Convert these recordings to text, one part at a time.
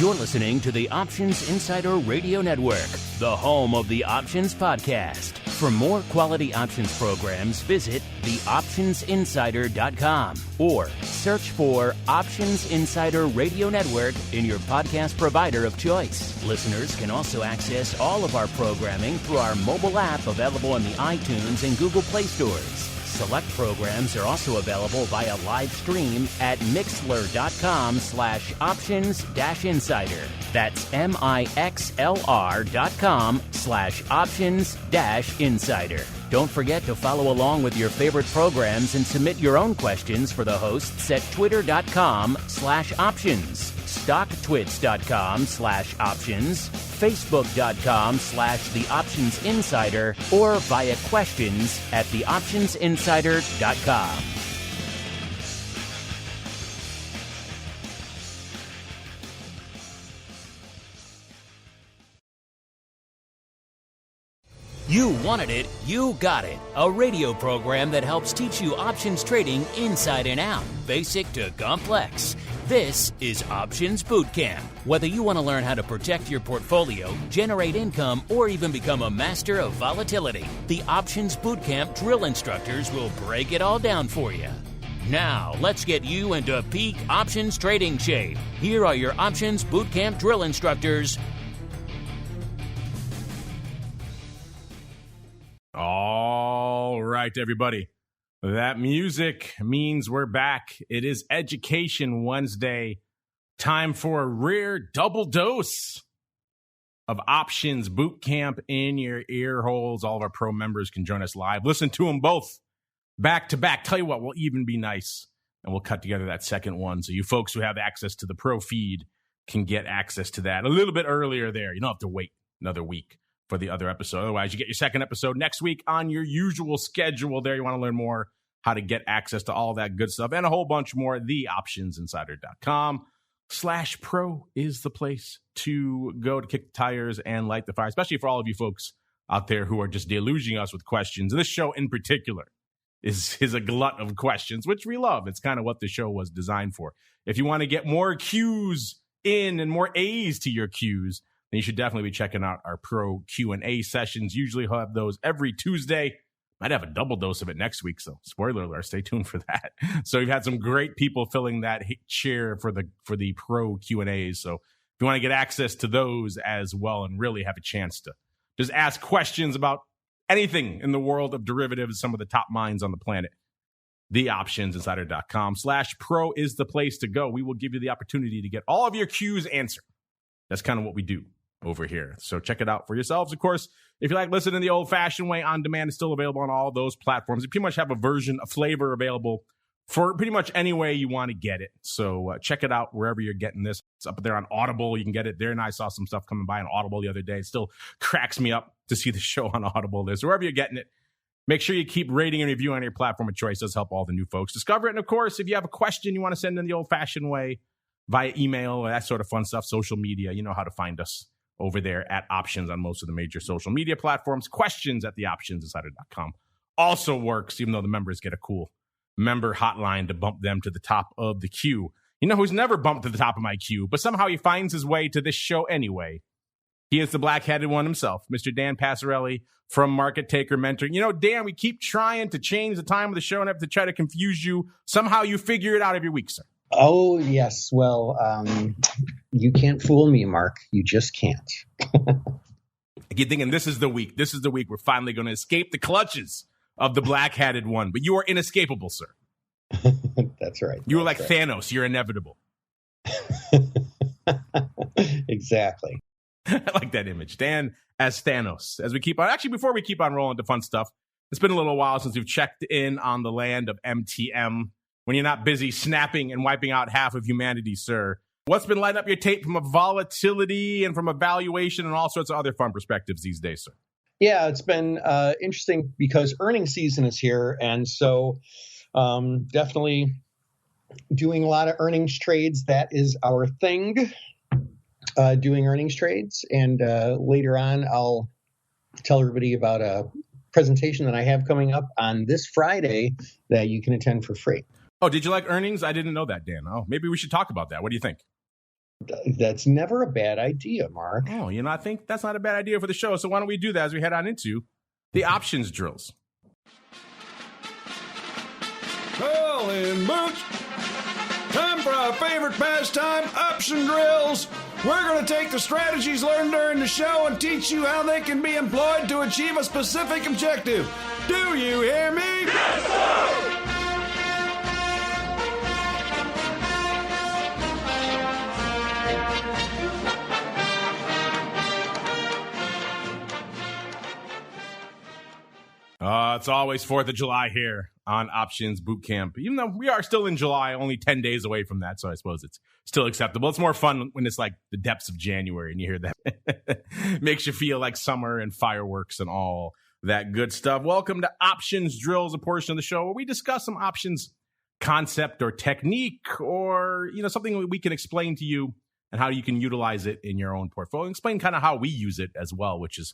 You're listening to the Options Insider Radio Network, the home of the Options Podcast. For more quality options programs, visit theoptionsinsider.com or search for Options Insider Radio Network in your podcast provider of choice. Listeners can also access all of our programming through our mobile app available in the iTunes and Google Play stores. Select programs are also available via live stream at mixlr.com/options-insider. That's mixlr.com/options-insider. Don't forget to follow along with your favorite programs and submit your own questions for the hosts at twitter.com/options, stocktwits.com/options, facebook.com/theoptionsinsider, or via questions at theoptionsinsider.com. You wanted it, you got it. A radio program that helps teach you options trading inside and out, basic to complex. This is Options Bootcamp. Whether you want to learn how to protect your portfolio, generate income, or even become a master of volatility, the Options Bootcamp drill instructors will break it all down for you. Now, let's get you into peak options trading shape. Here are your Options Bootcamp drill instructors. All right, everybody. That music means we're back. It is Education Wednesday. Time for a rare double dose of Options Bootcamp in your ear holes. All of our pro members can join us live. Listen to them both back to back. Tell you what, we'll even be nice, and we'll cut together that second one so you folks who have access to the pro feed can get access to that a little bit earlier there. You don't have to wait another week for the other episode. Otherwise, you get your second episode next week on your usual schedule there. You want to learn more how to get access to all that good stuff and a whole bunch more. Theoptionsinsider.com/pro is the place to go to kick the tires and light the fire, especially for all of you folks out there who are just deluging us with questions. This show in particular is a glut of questions, which we love. It's kind of what the show was designed for. If you want to get more Q's in and more A's to your Q's, then you should definitely be checking out our pro Q&A sessions. Usually we'll have those every Tuesday. Might have a double dose of it next week, so spoiler alert, stay tuned for that. So we've had some great people filling that chair for the pro Q&As. So if you want to get access to those as well and really have a chance to just ask questions about anything in the world of derivatives, some of the top minds on the planet, theoptionsinsider.com/pro is the place to go. We will give you the opportunity to get all of your Q's answered. That's kind of what we do over here. So check it out for yourselves. Of course, if you like listening the old-fashioned way, On Demand is still available on all those platforms. You pretty much have a flavor available for pretty much any way you want to get it. So check it out wherever you're getting this. It's up there on Audible. You can get it there. And I saw some stuff coming by on Audible the other day. It still cracks me up to see the show on Audible. So wherever you're getting it, make sure you keep rating and reviewing on your platform of choice. It does help all the new folks discover it. And of course, if you have a question you want to send in the old-fashioned way via email or that sort of fun stuff, social media, you know how to find us over there at Options on most of the major social media platforms. Questions at theoptionsinsider.com also works, even though the members get a cool member hotline to bump them to the top of the queue. You know who's never bumped to the top of my queue, but somehow he finds his way to this show anyway? He is the black-headed one himself, Mr. Dan Passarelli from Market Taker Mentoring. You know, Dan, we keep trying to change the time of the show and have to try to confuse you. Somehow you figure it out every week, sir. Oh, yes. Well, you can't fool me, Mark. You just can't. You're thinking this is the week. This is the week we're finally going to escape the clutches of the black-hatted one. But you are inescapable, sir. That's right. You are like Thanos. You're inevitable. Exactly. I like that image. Dan as Thanos. As we keep on, actually, before we keep on rolling to fun stuff, it's been a little while since we've checked in on the land of MTM. When you're not busy snapping and wiping out half of humanity, sir. What's been lighting up your tape from a volatility and from a valuation and all sorts of other fun perspectives these days, sir? Yeah, it's been interesting because earnings season is here. And so definitely doing a lot of earnings trades. That is our thing, doing earnings trades. And later on, I'll tell everybody about a presentation that I have coming up on this Friday that you can attend for free. Oh, did you like earnings? I didn't know that, Dan. Oh, maybe we should talk about that. What do you think? That's never a bad idea, Mark. Oh, I think that's not a bad idea for the show. So why don't we do that as we head on into the options drills? Well, in boots, time for our favorite pastime, option drills. We're going to take the strategies learned during the show and teach you how they can be employed to achieve a specific objective. Do you hear me? Yes, sir! It's always 4th of July here on Options Bootcamp. Even though we are still in July, only 10 days away from that, so I suppose it's still acceptable. It's more fun when it's like the depths of January and you hear that. Makes you feel like summer and fireworks and all that good stuff. Welcome to Options Drills, a portion of the show where we discuss some options concept or technique or, something we can explain to you and how you can utilize it in your own portfolio. Explain kind of how we use it as well, which is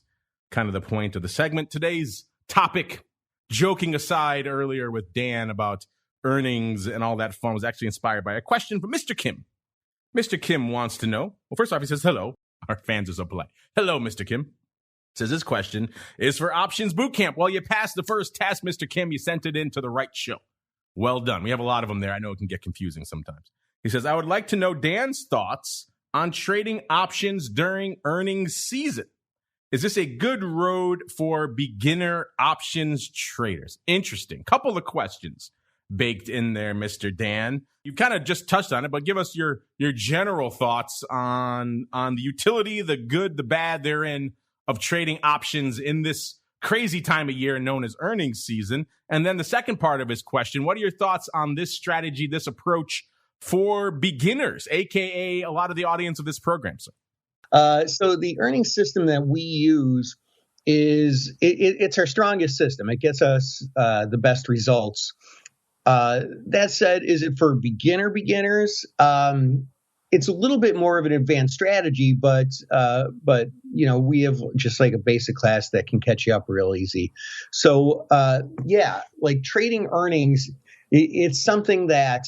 kind of the point of the segment. Today's topic, joking aside earlier with Dan about earnings and all that fun, was actually inspired by a question from Mr. Kim. Mr. Kim wants to know, well, first off, he says, hello. Our fans are so polite. Hello, Mr. Kim. Says his question is for Options Bootcamp. Well, you passed the first test, Mr. Kim. You sent it in to the right show. Well done. We have a lot of them there. I know it can get confusing sometimes. He says, I would like to know Dan's thoughts on trading options during earnings season. Is this a good road for beginner options traders? Interesting. Couple of questions baked in there, Mr. Dan. You kind of just touched on it, but give us your general thoughts on the utility, the good, the bad therein of trading options in this crazy time of year known as earnings season. And then the second part of his question, what are your thoughts on this strategy, this approach for beginners, aka a lot of the audience of this program, sir? So the earnings system that we use it's our strongest system. It gets us the best results. That said, is it for beginners? It's a little bit more of an advanced strategy, but we have just like a basic class that can catch you up real easy. So like trading earnings, it's something that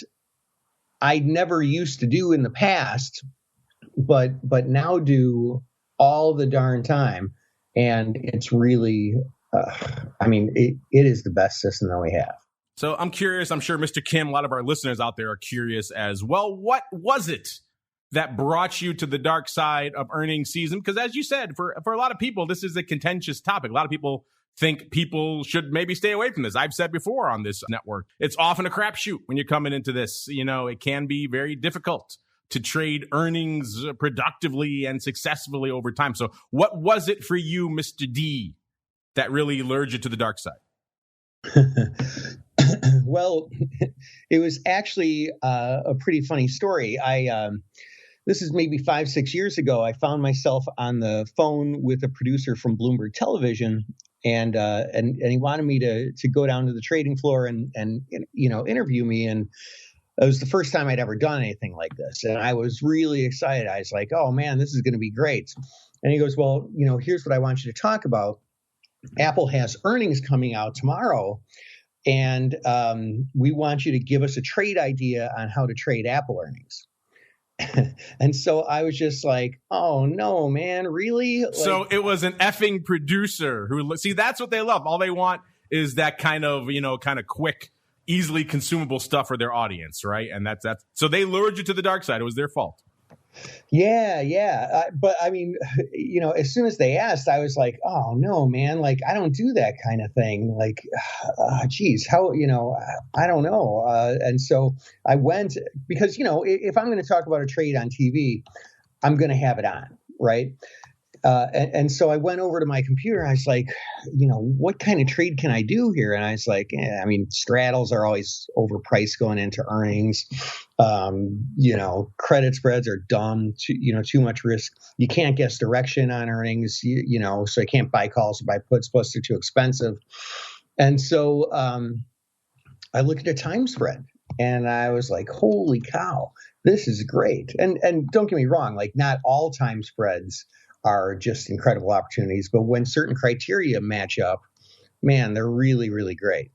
I never used to do in the past, but now do all the darn time. And it's really, it is the best system that we have. So I'm curious, I'm sure Mr. Kim, a lot of our listeners out there are curious as well. What was it that brought you to the dark side of earnings season? Because as you said, for a lot of people, this is a contentious topic. A lot of people think people should maybe stay away from this. I've said before on this network, it's often a crapshoot when you're coming into this. It can be very difficult to trade earnings productively and successfully over time. So what was it for you, Mr. D, that really lured you to the dark side? Well, it was actually a pretty funny story. This is maybe 5-6 years ago. I found myself on the phone with a producer from Bloomberg Television, and he wanted me to go down to the trading floor and interview me. And it was the first time I'd ever done anything like this. And I was really excited. I was like, oh man, this is going to be great. And he goes, well, here's what I want you to talk about. Apple has earnings coming out tomorrow. And we want you to give us a trade idea on how to trade Apple earnings. And so I was just like, oh no, man, really? So it was an effing producer who, see, that's what they love. All they want is that kind of quick, easily consumable stuff for their audience, right? And that's so they lured you to the dark side. It was their fault. Yeah. But I mean, as soon as they asked, I was like, oh no, man, like I don't do that kind of thing. Like, geez, how, I don't know. And so I went because, if I'm going to talk about a trade on TV, I'm going to have it on, right? And so I went over to my computer and I was like, what kind of trade can I do here? And I was like, straddles are always overpriced going into earnings. Credit spreads are dumb, too much risk. You can't guess direction on earnings, so I can't buy calls or buy puts, plus they're too expensive. And so I looked at a time spread and I was like, holy cow, this is great. And don't get me wrong, like not all time spreads are just incredible opportunities. But when certain criteria match up, man, they're really, really great.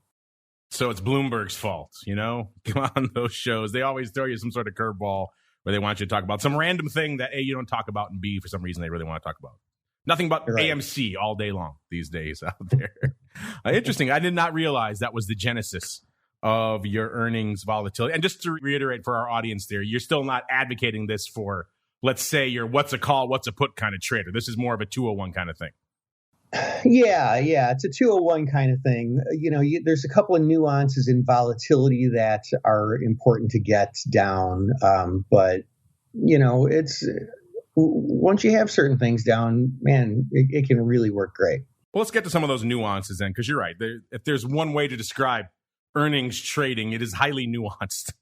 So it's Bloomberg's fault, Come on those shows. They always throw you some sort of curveball where they want you to talk about some random thing that A, you don't talk about, and B, for some reason they really want to talk about. Nothing but AMC all day long these days out there. Interesting. I did not realize that was the genesis of your earnings volatility. And just to reiterate for our audience there, you're still not advocating this for, let's say, your what's a call, what's a put kind of trader. This is more of a 201 kind of thing. Yeah, it's a 201 kind of thing. There's a couple of nuances in volatility that are important to get down. But it's once you have certain things down, man, it can really work great. Well, let's get to some of those nuances then, because you're right. If there's one way to describe earnings trading, it is highly nuanced.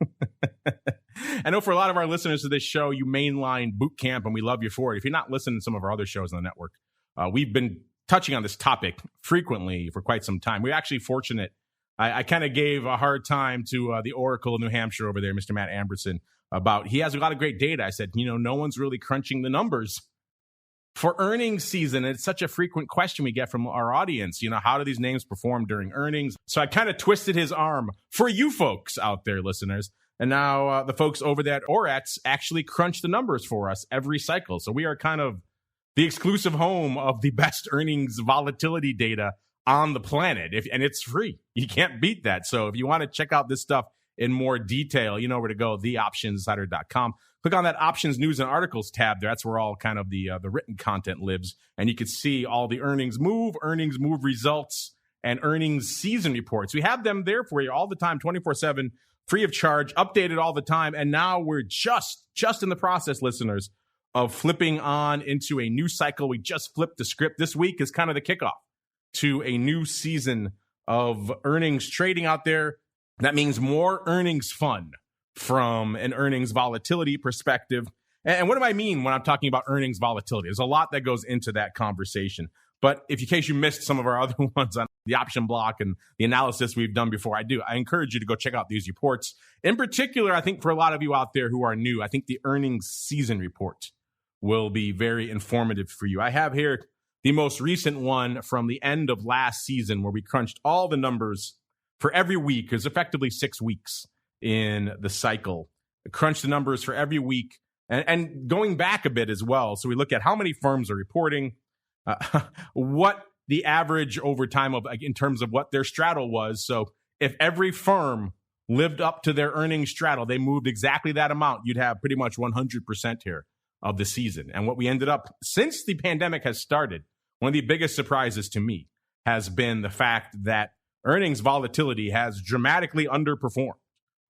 I know for a lot of our listeners to this show, you mainline boot camp, and we love you for it. If you're not listening to some of our other shows on the network, we've been touching on this topic frequently for quite some time. We're actually fortunate. I kind of gave a hard time to the Oracle of New Hampshire over there, Mr. Matt Amberson, about he has a lot of great data. I said, no one's really crunching the numbers for earnings season. It's such a frequent question we get from our audience. How do these names perform during earnings? So I kind of twisted his arm for you folks out there, listeners. And now the folks over there at Orats actually crunch the numbers for us every cycle. So we are kind of the exclusive home of the best earnings volatility data on the planet. And it's free. You can't beat that. So if you want to check out this stuff in more detail, you know where to go, theoptionsinsider.com. Click on that options news and articles tab there. That's where all kind of the written content lives. And you can see all the earnings move results, and earnings season reports. We have them there for you all the time, 24/7, free of charge, updated all the time. And now we're just in the process, listeners, of flipping on into a new cycle. We just flipped the script. This week is kind of the kickoff to a new season of earnings trading out there. That means more earnings fun from an earnings volatility perspective. And what do I mean when I'm talking about earnings volatility? There's a lot that goes into that conversation. But in case you missed some of our other ones on the option block and the analysis we've done before, I encourage you to go check out these reports. In particular, I think for a lot of you out there who are new, I think the earnings season report will be very informative for you. I have here the most recent one from the end of last season where we crunched all the numbers for every week. There's effectively 6 weeks in the cycle. Crunched the numbers for every week and going back a bit as well. So we look at how many firms are reporting, what the average over time of in terms of what their straddle was. So if every firm lived up to their earnings straddle, they moved exactly that amount, you'd have pretty much 100% here of the season. And what we ended up, since the pandemic has started, one of the biggest surprises to me has been the fact that earnings volatility has dramatically underperformed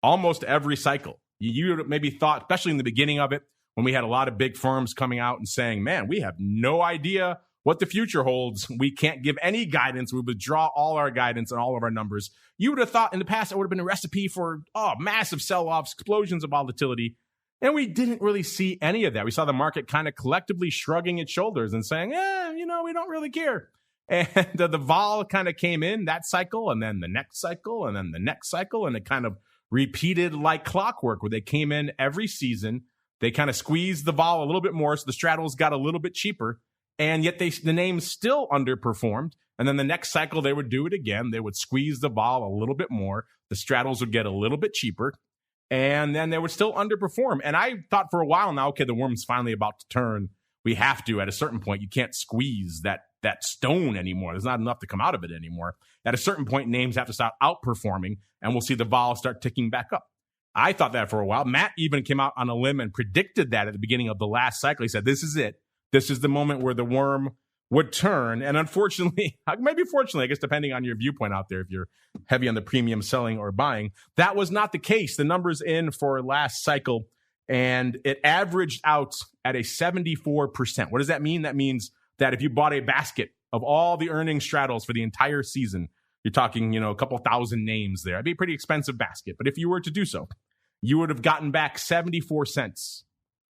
almost every cycle. You maybe thought, especially in the beginning of it, when we had a lot of big firms coming out and saying, man, we have no idea what the future holds. We can't give any guidance. We withdraw all our guidance and all of our numbers. You would have thought in the past it would have been a recipe for massive sell-offs, explosions of volatility. And we didn't really see any of that. We saw the market kind of collectively shrugging its shoulders and saying, we don't really care. And the vol kind of came in that cycle, and then the next cycle, and then the next cycle, and it kind of repeated like clockwork, where they came in every season. They kind of squeezed the vol a little bit more, so the straddles got a little bit cheaper, and yet the names still underperformed. And then the next cycle, they would do it again. They would squeeze the vol a little bit more. The straddles would get a little bit cheaper, and then they would still underperform. And I thought for a while now, okay, the worm's finally about to turn. We have to, at a certain point, you can't squeeze that stone anymore. There's not enough to come out of it anymore. At a certain point, names have to start outperforming, and we'll see the vol start ticking back up. I thought that for a while. Matt even came out on a limb and predicted that at the beginning of the last cycle. He said, this is it. This is the moment where the worm would turn. And unfortunately, maybe fortunately, I guess depending on your viewpoint out there, if you're heavy on the premium selling or buying, that was not the case. The numbers in for last cycle, and it averaged out at a 74%. What does that mean? That means that if you bought a basket of all the earnings straddles for the entire season, you're talking, a couple thousand names there. It'd be a pretty expensive basket. But if you were to do so, you would have gotten back 74 cents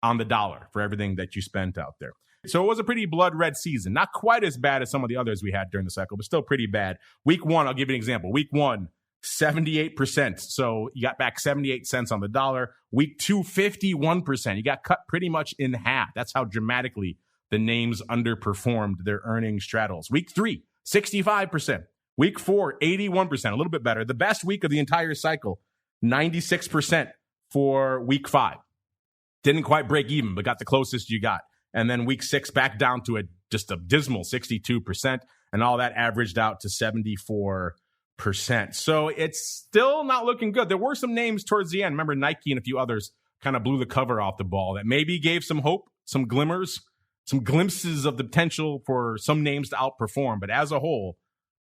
on the dollar for everything that you spent out there. So it was a pretty blood red season. Not quite as bad as some of the others we had during the cycle, but still pretty bad. Week one, I'll give you an example. Week one, 78%. So you got back 78 cents on the dollar. Week two, 51%. You got cut pretty much in half. That's how dramatically the names underperformed their earnings straddles. Week three, 65%. Week four, 81%, a little bit better. The best week of the entire cycle, 96% for week five. Didn't quite break even, but got the closest you got. And then week 6 back down to just a dismal 62%, and all that averaged out to 74%. So it's still not looking good. There were some names towards the end. Remember, Nike and a few others kind of blew the cover off the ball that maybe gave some hope, some glimmers, some glimpses of the potential for some names to outperform. But as a whole,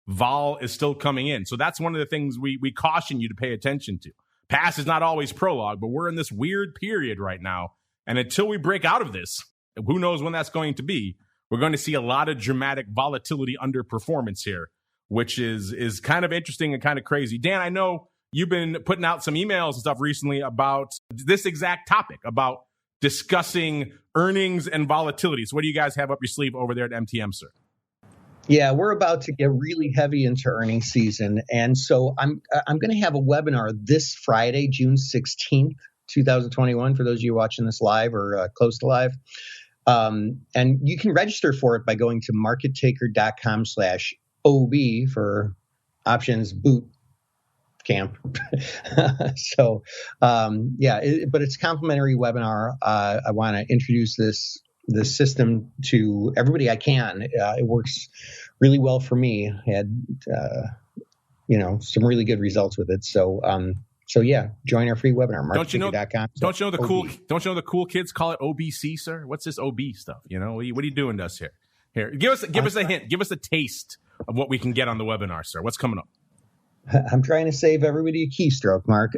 vol is still coming in. So that's one of the things we caution you to pay attention to. Past is not always prologue, but we're in this weird period right now. And until we break out of this, who knows when that's going to be, we're going to see a lot of dramatic volatility underperformance here, which is kind of interesting and kind of crazy. Dan, I know you've been putting out some emails and stuff recently about this exact topic, about discussing earnings and volatility. So what do you guys have up your sleeve over there at MTM, sir? Yeah, we're about to get really heavy into earnings season. And so I'm going to have a webinar this Friday, June 16th, 2021, for those of you watching this live or close to live. And you can register for it by going to markettaker.com/OB for options boot camp. So, but it's a complimentary webinar. I want to introduce this system to everybody I can. It works really well for me. I had, some really good results with it. So yeah, join our free webinar. Don't you know the cool kids call it OBC, sir? What's this OB stuff? What are you doing to us here? Here, give us a hint. Give us a taste of what we can get on the webinar, sir. What's coming up? I'm trying to save everybody a keystroke, Mark.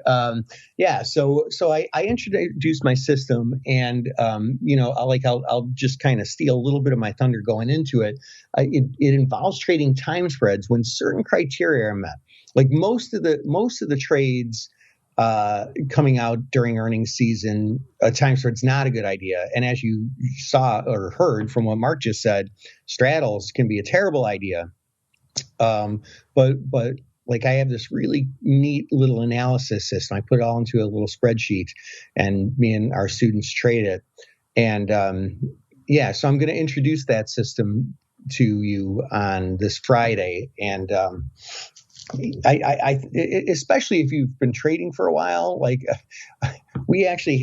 So I introduced my system, and I'll just kind of steal a little bit of my thunder going into it. It involves trading time spreads when certain criteria are met. Like most of the trades coming out during earnings season, a time spread's not a good idea. And as you saw or heard from what Mark just said, straddles can be a terrible idea. But like I have this really neat little analysis system. I put it all into a little spreadsheet, and me and our students trade it. And so I'm going to introduce that system to you on this Friday. And I especially if you've been trading for a while, like I actually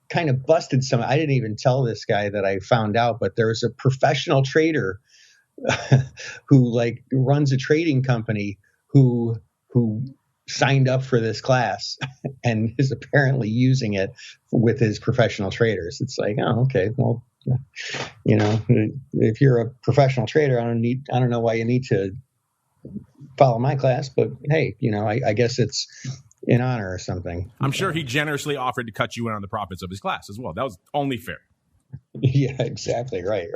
kind of busted some. I didn't even tell this guy that I found out, but there's a professional trader who runs a trading company who signed up for this class and is apparently using it with his professional traders. It's like, oh, okay, well, if you're a professional trader, I don't know why you need to follow my class, but hey, I guess it's in honor or something. I'm sure he generously offered to cut you in on the profits of his class as well. That was only fair. Yeah, exactly. Right.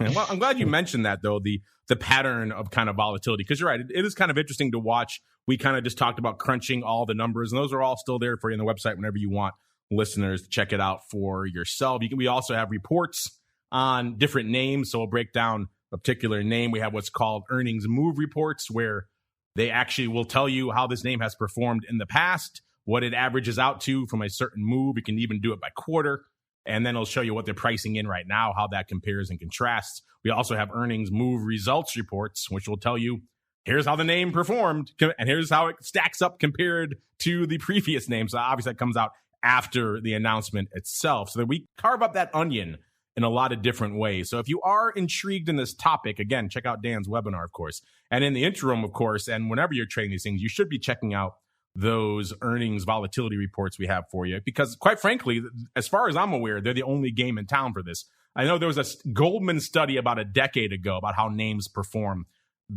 Well, I'm glad you mentioned that, though, the pattern of kind of volatility, because you're right. It is kind of interesting to watch. We kind of just talked about crunching all the numbers, and those are all still there for you on the website whenever you want listeners to check it out for yourself. We also have reports on different names, so we'll break down a particular name. We have what's called earnings move reports, where they actually will tell you how this name has performed in the past, what it averages out to from a certain move. You can even do it by quarter. And then it'll show you what they're pricing in right now, how that compares and contrasts. We also have earnings move results reports, which will tell you, here's how the name performed, and here's how it stacks up compared to the previous name. So obviously that comes out after the announcement itself. So that we carve up that onion in a lot of different ways. So if you are intrigued in this topic, again, check out Dan's webinar, of course. And in the interim, of course, and whenever you're trading these things, you should be checking out those earnings volatility reports we have for you, because quite frankly, as far as I'm aware, they're the only game in town for this. I know there was a Goldman study about a decade ago about how names perform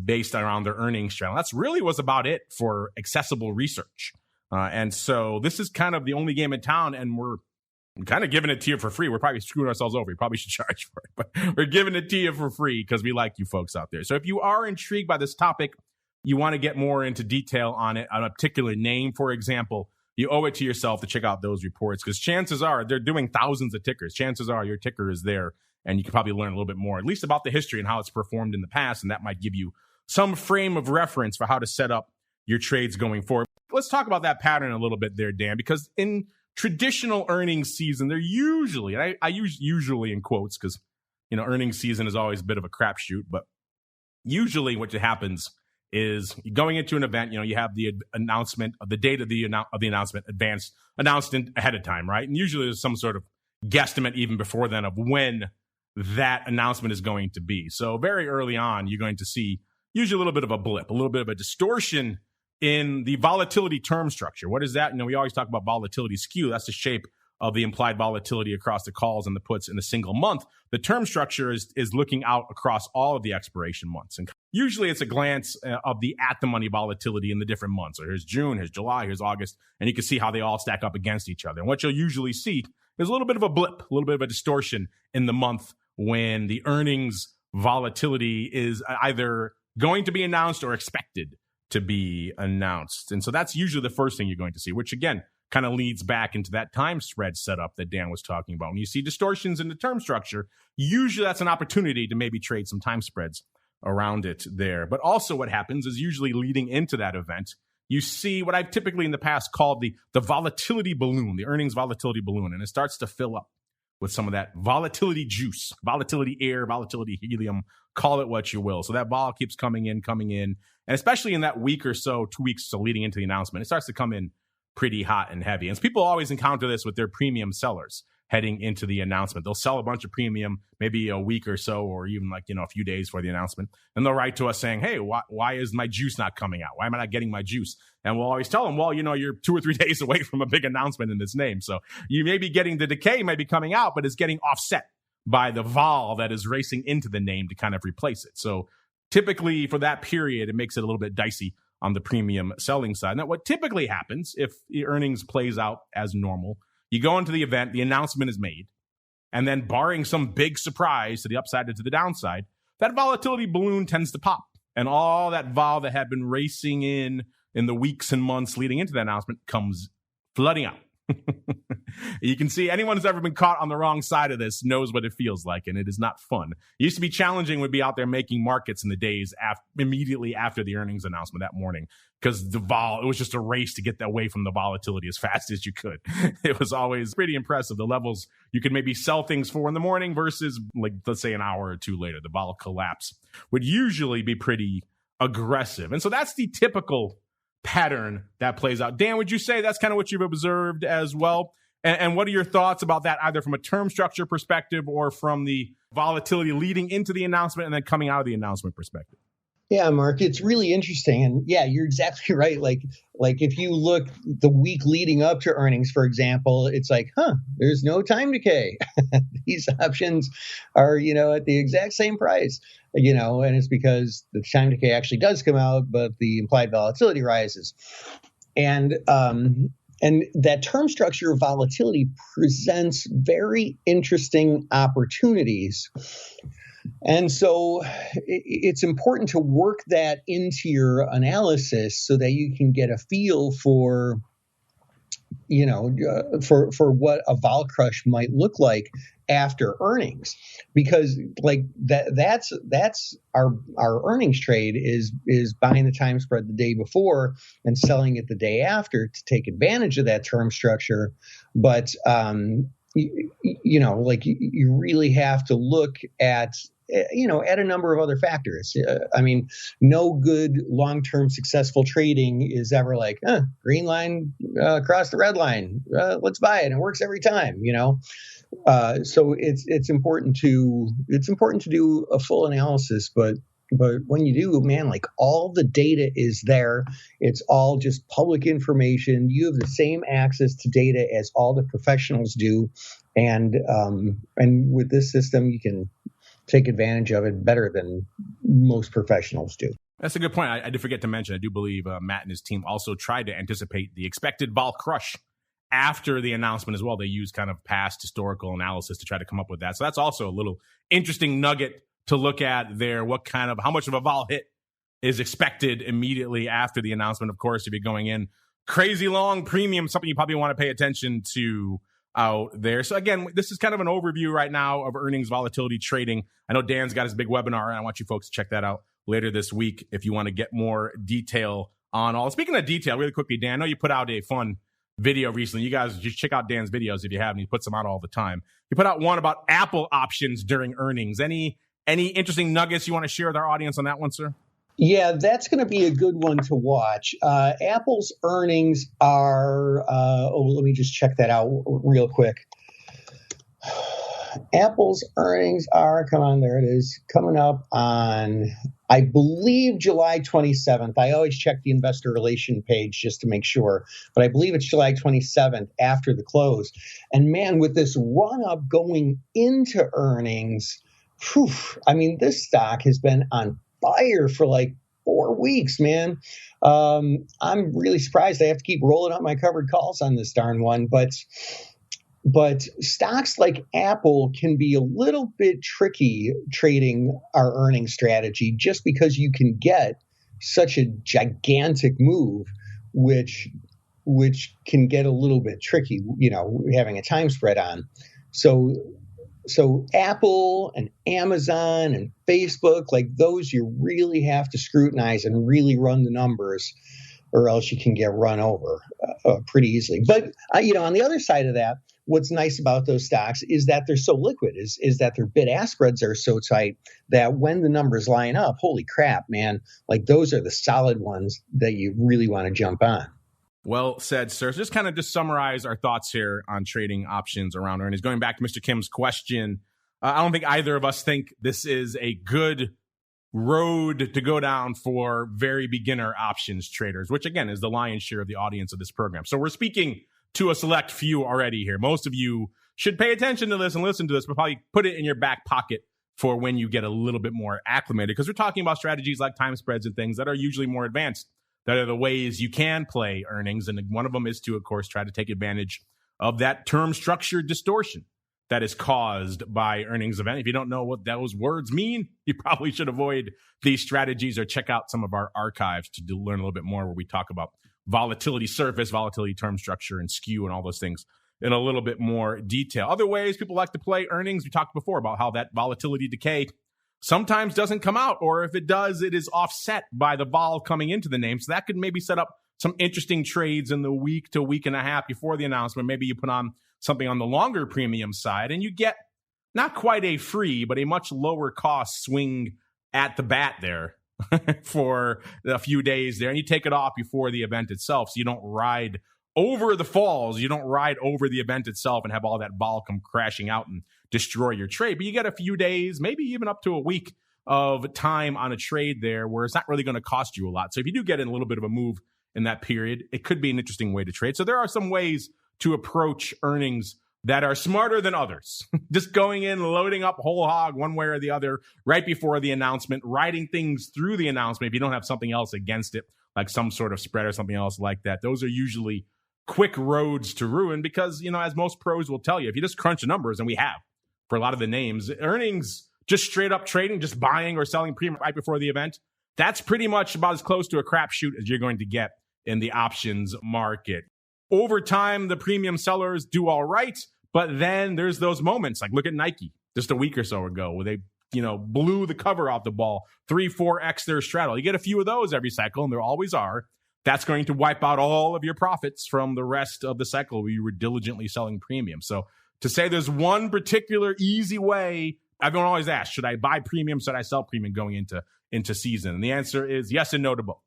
based around their earnings channel. That's really was about it for accessible research. And so this is kind of the only game in town, and we're kind of giving it to you for free. We're probably screwing ourselves over. We probably should charge for it, but we're giving it to you for free because we like you folks out there. So if you are intrigued by this topic, you want to get more into detail on it, on a particular name, for example, you owe it to yourself to check out those reports, because chances are they're doing thousands of tickers. Chances are your ticker is there, and you can probably learn a little bit more, at least about the history and how it's performed in the past, and that might give you some frame of reference for how to set up your trades going forward. Let's talk about that pattern a little bit there, Dan, because in traditional earnings season, they're usually, and I use usually in quotes because, earnings season is always a bit of a crapshoot, but usually what happens is going into an event, you have the announcement of the date of the announcement announced ahead of time, right? And usually there's some sort of guesstimate even before then of when that announcement is going to be. So very early on, you're going to see usually a little bit of a blip, a little bit of a distortion in the volatility term structure. What is that? We always talk about volatility skew. That's the shape of the implied volatility across the calls and the puts in a single month. The term structure is looking out across all of the expiration months. And usually it's a glance of the at-the-money volatility in the different months. So here's June, here's July, here's August, and you can see how they all stack up against each other. And what you'll usually see is a little bit of a blip, a little bit of a distortion in the month when the earnings volatility is either going to be announced or expected to be announced. And so that's usually the first thing you're going to see, which again, kind of leads back into that time spread setup that Dan was talking about. When you see distortions in the term structure, usually that's an opportunity to maybe trade some time spreads around it there. But also what happens is usually leading into that event, you see what I've typically in the past called the volatility balloon, the earnings volatility balloon, and it starts to fill up with some of that volatility juice, volatility air, volatility helium, call it what you will. So that vol keeps coming in, and especially in that week or so, 2 weeks so leading into the announcement, it starts to come in pretty hot and heavy. And people always encounter this with their premium sellers heading into the announcement. They'll sell a bunch of premium, maybe a week or so, or even a few days for the announcement. And they'll write to us saying, hey, why is my juice not coming out? Why am I not getting my juice? And we'll always tell them, well, you're 2 or 3 days away from a big announcement in its name. So you may be getting the decay might be coming out, but it's getting offset by the vol that is racing into the name to kind of replace it. So typically for that period, it makes it a little bit dicey on the premium selling side. Now, what typically happens if the earnings plays out as normal, you go into the event, the announcement is made, and then barring some big surprise to the upside or to the downside, that volatility balloon tends to pop. And all that vol that had been racing in the weeks and months leading into that announcement comes flooding out. You can see anyone who's ever been caught on the wrong side of this knows what it feels like, and it is not fun. It used to be challenging would be out there making markets in the days immediately after the earnings announcement that morning, because it was just a race to get away from the volatility as fast as you could. It was always pretty impressive, the levels you could maybe sell things for in the morning versus, let's say an hour or two later. The vol collapse would usually be pretty aggressive. And so that's the typical pattern that plays out. Dan, would you say that's kind of what you've observed as well? And what are your thoughts about that, either from a term structure perspective or from the volatility leading into the announcement and then coming out of the announcement perspective? Yeah, Mark, it's really interesting. And yeah, you're exactly right. Like if you look the week leading up to earnings, for example, it's like, there's no time decay. These options are, at the exact same price, and it's because the time decay actually does come out, but the implied volatility rises. And that term structure of volatility presents very interesting opportunities. And so it's important to work that into your analysis so that you can get a feel for what a vol crush might look like after earnings, because that's our earnings trade is buying the time spread the day before and selling it the day after to take advantage of that term structure. But you really have to look at a number of other factors. No good long-term successful trading is ever like, green line, across the red line, let's buy it. And it works every time, So it's important to do a full analysis, but when you do, man, all the data is there. It's all just public information. You have the same access to data as all the professionals do. And with this system, you can take advantage of it better than most professionals do. That's a good point. I did forget to mention, I do believe Matt and his team also tried to anticipate the expected vol crush after the announcement as well. They use kind of past historical analysis to try to come up with that. So that's also a little interesting nugget to look at there. How much of a vol hit is expected immediately after the announcement? Of course, if you're going in crazy long premium, something you probably want to pay attention to out there. So again, this is kind of an overview right now of earnings volatility trading. I know Dan's got his big webinar, and I want you folks to check that out later this week if you want to get more detail on all. Speaking of detail, really quickly, Dan, I know you put out a fun video recently. You guys just check out Dan's videos if you haven't. He puts them out all the time. You put out one about Apple options during earnings. Any interesting nuggets you want to share with our audience on that one, sir? Yeah, that's going to be a good one to watch. Apple's earnings are, let me just check that out real quick. Apple's earnings are, come on, there it is, coming up on, I believe, July 27th. I always check the investor relation page just to make sure, but I believe it's July 27th after the close. And man, with this run up going into earnings, I mean, this stock has been on fire for like 4 weeks, man. I'm really surprised. I have to keep rolling up my covered calls on this darn one, but stocks like Apple can be a little bit tricky trading our earnings strategy just because you can get such a gigantic move, which can get a little bit tricky, having a time spread on. So Apple and Amazon and Facebook, like those, you really have to scrutinize and really run the numbers, or else you can get run over pretty easily. But on the other side of that, what's nice about those stocks is that they're so liquid, is that their bid-ask spreads are so tight that when the numbers line up, holy crap, man, like those are the solid ones that you really want to jump on. Well said, sir. So just summarize our thoughts here on trading options around earnings. Going back to Mr. Kim's question, I don't think either of us think this is a good road to go down for very beginner options traders, which again is the lion's share of the audience of this program. So we're speaking to a select few already here. Most of you should pay attention to this and listen to this, but probably put it in your back pocket for when you get a little bit more acclimated, because we're talking about strategies like time spreads and things that are usually more advanced. That are the ways you can play earnings. And one of them is to, of course, try to take advantage of that term structure distortion that is caused by earnings event. If you don't know what those words mean, you probably should avoid these strategies or check out some of our archives to learn a little bit more, where we talk about volatility surface, volatility term structure, and skew and all those things in a little bit more detail. Other ways people like to play earnings, we talked before about how that volatility decay sometimes doesn't come out, or if it does, it is offset by the vol coming into the name. So that could maybe set up some interesting trades in the week to week and a half before the announcement. Maybe you put on something on the longer premium side and you get not quite a free, but a much lower cost swing at the bat there for a few days there. And you take it off before the event itself. So you don't ride over the falls. You don't ride over the event itself and have all that vol come crashing out and destroy your trade. But you get a few days, maybe even up to a week of time on a trade there where it's not really going to cost you a lot. So if you do get in a little bit of a move in that period, it could be an interesting way to trade. So there are some ways to approach earnings that are smarter than others. Just going in, loading up whole hog one way or the other right before the announcement, riding things through the announcement if you don't have something else against it, like some sort of spread or something else like that. Those are usually quick roads to ruin because, as most pros will tell you, if you just crunch the numbers, and we have for a lot of the names, earnings, just straight up trading, just buying or selling premium right before the event, that's pretty much about as close to a crapshoot as you're going to get in the options market. Over time, the premium sellers do all right, but then there's those moments, like look at Nike just a week or so ago where they, blew the cover off the ball, 3-4x their straddle. You get a few of those every cycle, and there always are. That's going to wipe out all of your profits from the rest of the cycle where you were diligently selling premium. So to say there's one particular easy way, everyone always asks, should I buy premium? Should I sell premium going into season? And the answer is yes and no to both.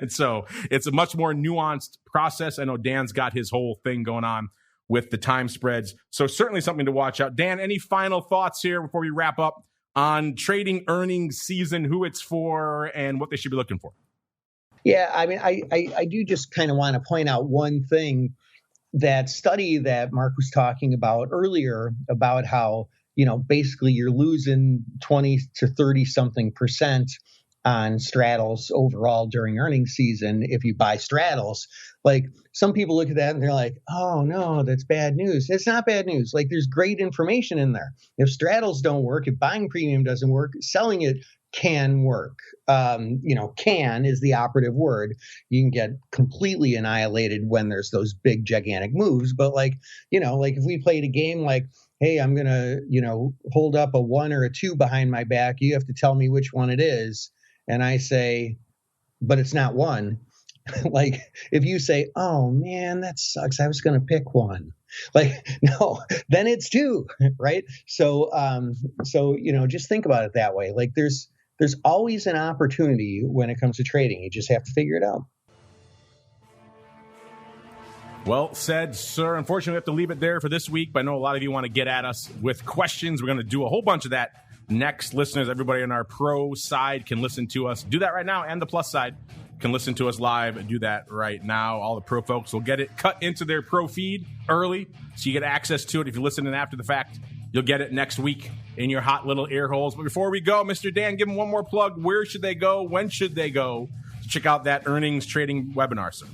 So it's a much more nuanced process. I know Dan's got his whole thing going on with the time spreads. So certainly something to watch out. Dan, any final thoughts here before we wrap up on trading earnings season, who it's for and what they should be looking for? Yeah, I mean, I do just kind of want to point out one thing, that study that Mark was talking about earlier about how, basically you're losing 20 to 30 something % on straddles overall during earnings season if you buy straddles. Like, some people look at that and they're like, oh no, that's bad news. It's not bad news. Like, there's great information in there. If straddles don't work, if buying premium doesn't work, selling it can work. Can is the operative word. You can get completely annihilated when there's those big gigantic moves. But like if we played a game like, hey, I'm going to, hold up a 1 or a 2 behind my back. You have to tell me which one it is. And I say, but it's not 1. Like, if you say, oh man, that sucks, I was going to pick 1. Like, no, then it's 2, right? So, just think about it that way. Like, there's there's always an opportunity when it comes to trading. You just have to figure it out. Well said, sir. Unfortunately, we have to leave it there for this week, but I know a lot of you want to get at us with questions. We're going to do a whole bunch of that next. Listeners, everybody on our pro side can listen to us. Do that right now, and the plus side can listen to us live and do that right now. All the pro folks will get it cut into their pro feed early, so you get access to it. If you're listening after the fact, you'll get it next week in your hot little ear holes. But before we go, Mr. Dan, give them one more plug. Where should they go? When should they go to check out that earnings trading webinar, sir?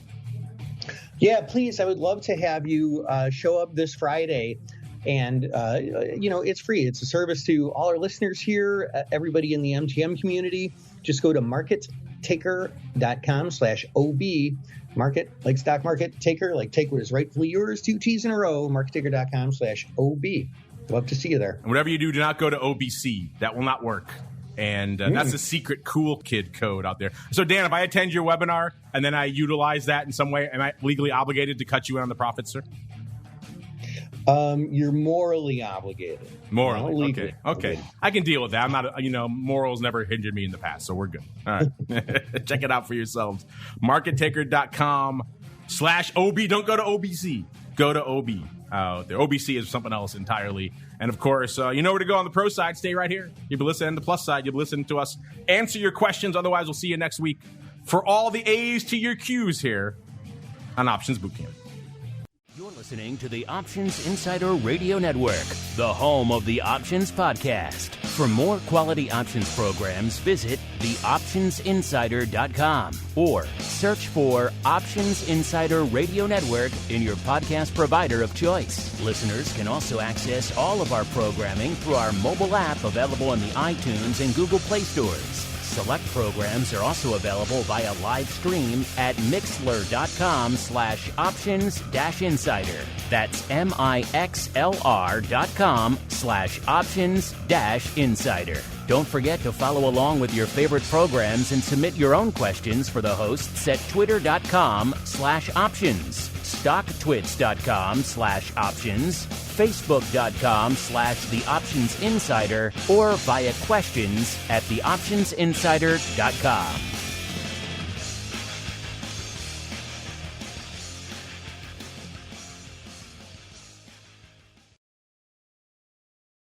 Yeah, please. I would love to have you show up this Friday. And, it's free. It's a service to all our listeners here, everybody in the MTM community. Just go to markettaker.com/OB. Market, like stock market, taker, like take what is rightfully yours, 2 T's in a row, markettaker.com/OB. Love to see you there. And whatever you do not go to OBC. That will not work. And that's a secret cool kid code out there. So, Dan, if I attend your webinar and then I utilize that in some way, am I legally obligated to cut you in on the profits, sir? You're morally obligated. Morally, okay. Obligated. I can deal with that. I'm not, morals never hindered me in the past, so we're good. All right. Check it out for yourselves. Markettaker.com/OB. Don't go to OBC. Go to OB out there. OBC is something else entirely. And, of course, you know where to go on the pro side. Stay right here. You'll be listening to the plus side. You'll be listening to us answer your questions. Otherwise, we'll see you next week for all the A's to your Q's here on Options Bootcamp. You're listening to the Options Insider Radio Network, the home of the Options Podcast. For more quality options programs, visit theoptionsinsider.com or search for Options Insider Radio Network in your podcast provider of choice. Listeners can also access all of our programming through our mobile app available in the iTunes and Google Play stores. Select programs are also available via live stream at mixlr.com/options-insider. That's mixlr.com/options-insider. Don't forget to follow along with your favorite programs and submit your own questions for the hosts at twitter.com/options, stocktwits.com/options, facebook.com/theoptionsinsider, or via questions at theoptionsinsider.com.